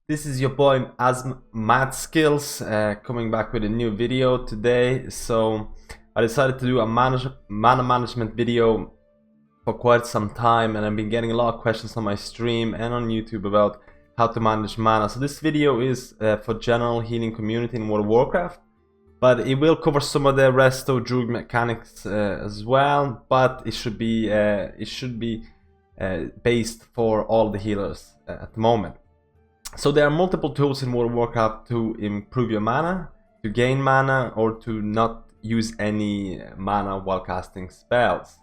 This is your boy as MadSkillz coming back with a new video today. So I decided to do a mana management video for quite some time, and I've been getting a lot of questions on my stream and on YouTube about how to manage mana. So this video is for general healing community in World of Warcraft, but it will cover some of the resto druid mechanics as well. But it should be based for all the healers at the moment. So there are multiple tools in World of Warcraft to improve your mana, to gain mana, or to not use any mana while casting spells.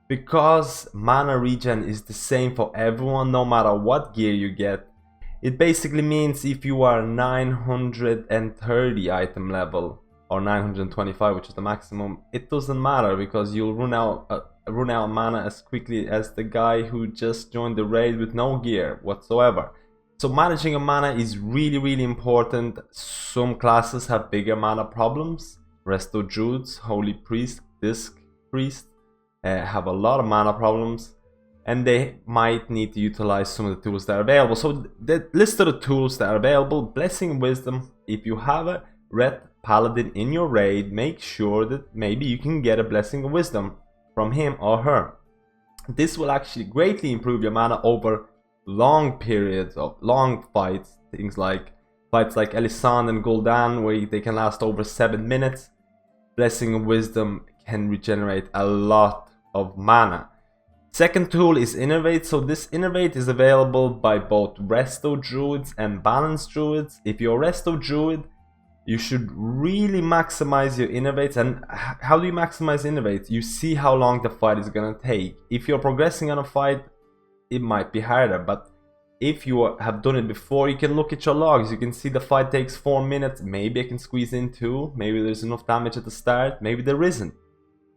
Because mana regen is the same for everyone, no matter what gear you get, it basically means if you are 930 item level or 925, which is the maximum, it doesn't matter because you'll run out mana as quickly as the guy who just joined the raid with no gear whatsoever. So managing your mana is really important. Some classes have bigger mana problems. Resto Druids, Holy Priest, Disc Priest have a lot of mana problems, and they might need to utilize some of the tools that are available. So the list of the tools that are available: Blessing Wisdom. If you have a red paladin in your raid, make sure that maybe you can get a Blessing of Wisdom from him or her. This will actually greatly improve your mana over long periods of long fights. Things like fights like Alisand and Gul'dan, where they can last over 7 minutes. Blessing of Wisdom can regenerate a lot of mana. Second tool is Innervate. So this Innervate is available by both Resto Druids and Balanced Druids. If you're a Resto Druid, you should really maximize your Innervates. And how do you maximize Innervates? You see how long the fight is gonna take. If you're progressing on a fight, it might be harder, but if you have done it before, you can look at your logs. You can see the fight takes 4 minutes. Maybe I can squeeze in 2. Maybe there's enough damage at the start. Maybe there isn't.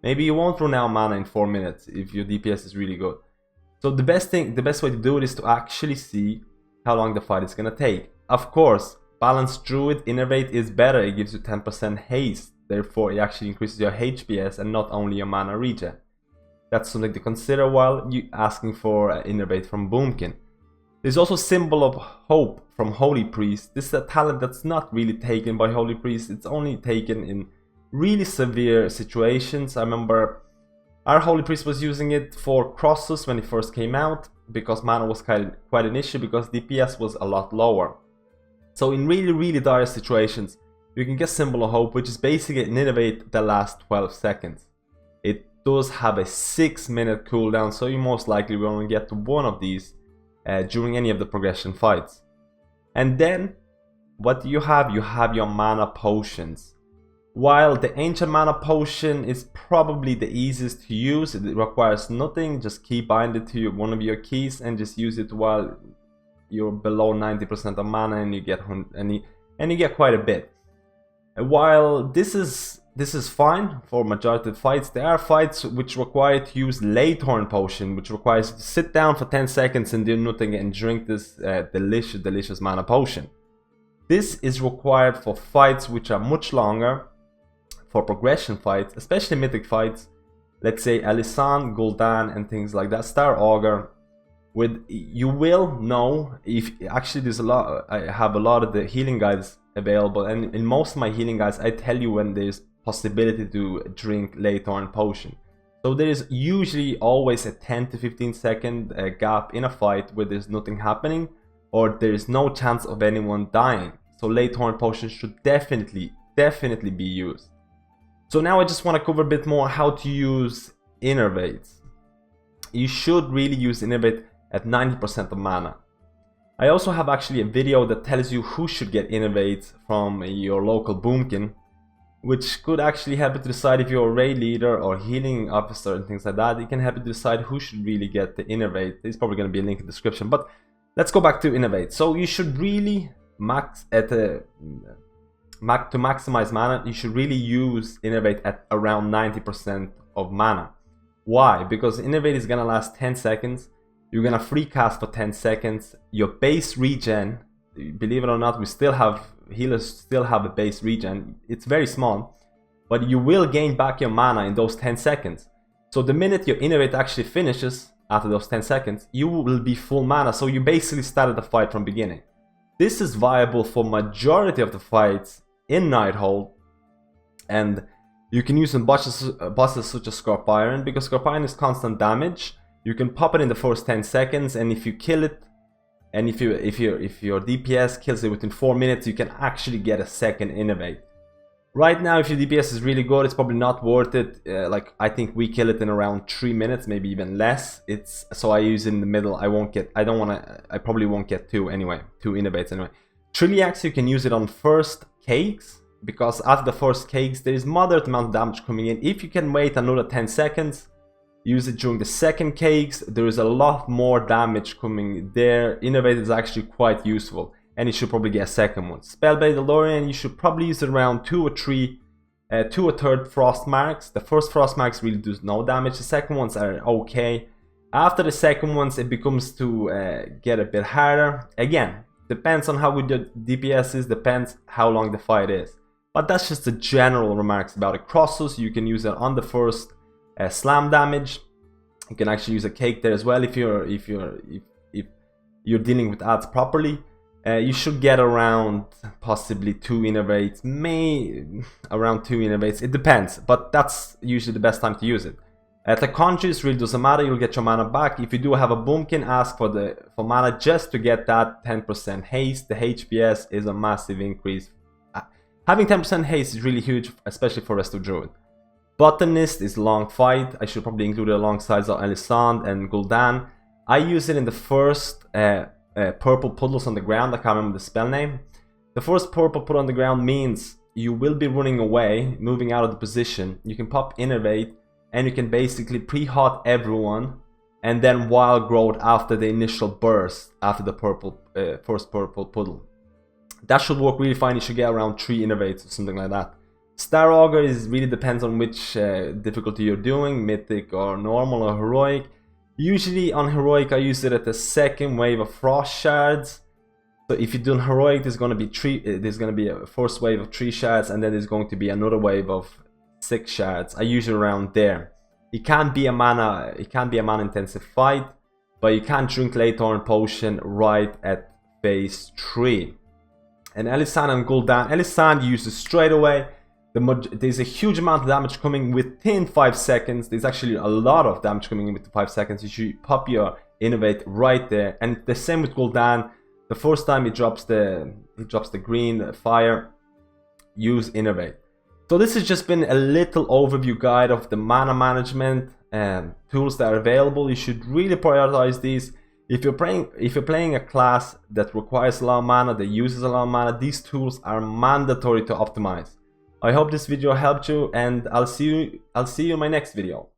Maybe you won't run out of mana in 4 minutes if your DPS is really good. So the best way to do it is to actually see how long the fight is gonna take. Of course, Balanced Druid Innervate is better. It gives you 10% haste. Therefore, it actually increases your HPS and not only your mana regen. That's something to consider while you asking for Innervate from Boomkin. There's also Symbol of Hope from Holy Priest. This is a talent that's not really taken by Holy Priest. It's only taken in really severe situations. I remember our Holy Priest was using it for Crossus when it first came out, because mana was quite an issue because DPS was a lot lower. So in really dire situations, you can get Symbol of Hope, which is basically an Innervate that lasts 12 seconds. It does have a 6-minute cooldown, so you most likely will only get to one of these during any of the progression fights. And then, what do you have? You have your mana potions. While the Ancient Mana Potion is probably the easiest to use, it requires nothing, just key bind it to one of your keys and just use it while you're below 90% of mana, and you get quite a bit. While this is fine for majority of fights, there are fights which require to use Leytorrent potion, which requires you to sit down for 10 seconds and do nothing and drink this delicious mana potion. This is required for fights which are much longer, for progression fights, especially mythic fights. Let's say Alisand, Gul'dan and things like that, Star Augur. You will know if actually there's I have a lot of the healing guides available, and in most of my healing guides I tell you when there's possibility to drink Leytorrent potion. So there is usually always a 10 to 15 second gap in a fight where there's nothing happening or there is no chance of anyone dying. So Leytorrent potion should definitely be used. So now I just want to cover a bit more how to use Innervates. You should really use Innervate at 90% of mana. I also have actually a video that tells you who should get Innervates from your local Boomkin, which could actually help you to decide if you're a raid leader or healing officer and things like that. It can help you to decide who should really get the Innervate. There's probably going to be a link in the description, but let's go back to Innervate. So you should really to maximize mana, you should really use Innervate at around 90% of mana. Why? Because Innervate is going to last 10 seconds. You're gonna free cast for 10 seconds. Your base regen, believe it or not, healers still have a base regen. It's very small, but you will gain back your mana in those 10 seconds. So the minute your Innervate actually finishes, after those 10 seconds, you will be full mana. So you basically started the fight from beginning. This is viable for majority of the fights in Nighthold, and you can use in bosses such as Scorpion, because Scorpion is constant damage. You can pop it in the first 10 seconds, and if you kill it, and if your DPS kills it within 4 minutes, you can actually get a second innervate. Right now, if your DPS is really good, it's probably not worth it. Like, I think we kill it in around 3 minutes, maybe even less. So I use it in the middle. I probably won't get 2 anyway, 2 innervates anyway. Triliax, you can use it on first cakes, because after the first cakes, there is moderate amount of damage coming in. If you can wait another 10 seconds, use it during the second cakes, there is a lot more damage coming there. Innervate is actually quite useful, and you should probably get a second one. Spellblade Leytorrent, you should probably use it around 2 or 3 frost marks. The first frost marks really do no damage, the second ones are okay. After the second ones, it becomes to get a bit harder. Again, depends on how good your DPS is, depends how long the fight is. But that's just the general remarks about it. Crossus, you can use it on the first slam damage. You can actually use a cake there as well if you're dealing with ads properly. You should get around possibly 2 innervates, around 2 innervates. It depends, but that's usually the best time to use it. The conjures really doesn't matter. You'll get your mana back. If you do have a boomkin, ask for mana just to get that 10% haste. The HPS is a massive increase. Having 10% haste is really huge, especially for Resto Druid. Botanist is long fight. I should probably include it alongside Elisande and Gul'dan. I use it in the first purple puddles on the ground. I can't remember the spell name. The first purple puddle on the ground means you will be running away, moving out of the position. You can pop Innervate, and you can basically pre-hot everyone, and then wild growth after the initial burst, after the first purple puddle. That should work really fine. You should get around 3 Innervates or something like that. Star Augur really depends on which difficulty you're doing, mythic or normal or heroic. Usually on heroic I use it at the second wave of frost shards. So if you're doing heroic, there's going to be a first wave of 3 shards, and then there's going to be another wave of 6 shards. I use it around there. It can't be a mana intensive fight, but you can drink Leytorrent potion right at phase 3. And Elisande and Gul'dan. Elisande uses straight away. There's a huge amount of damage coming within 5 seconds. There's actually a lot of damage coming in within 5 seconds. You should pop your innervate right there. And the same with Gul'dan. The first time it drops the green fire, use innervate. So this has just been a little overview guide of the mana management and tools that are available. You should really prioritize these. If you're playing a class that requires a lot of mana, that uses a lot of mana, these tools are mandatory to optimize. I hope this video helped you, and I'll see you in my next video.